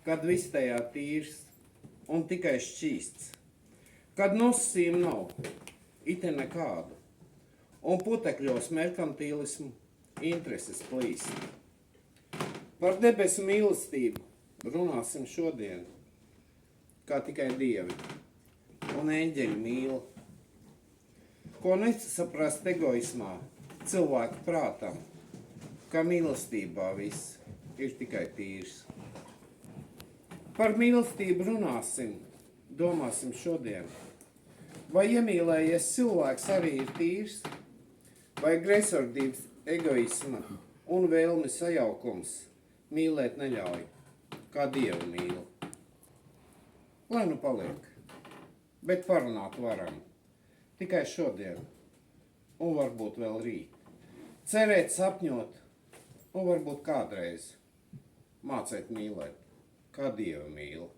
kad viss tajā tīrs un tikai šķīsts, kad nosacījumu nav, ite nekādu, un putekļos merkantīlismu intereses plīst. Par debesu mīlestību runāsim šodien, kā tikai dievi un eņģeļi mīl, ko nesaprast egoismā cilvēku prātam, ka mīlestībā viss ir tikai tīrs. Par mīlestību runāsim, domāsim šodien. Vai iemīlējies cilvēks arī ir tīrs, vai greizsirdības egoisma un vēlmi sajaukums mīlēt neļauj, kā Dievu mīl. Lai nu paliek, bet parunāt varam tikai šodien un varbūt vēl rīt. Cerēt, sapņot un varbūt kādreiz mācēt mīlēt, kā Dievu mīl.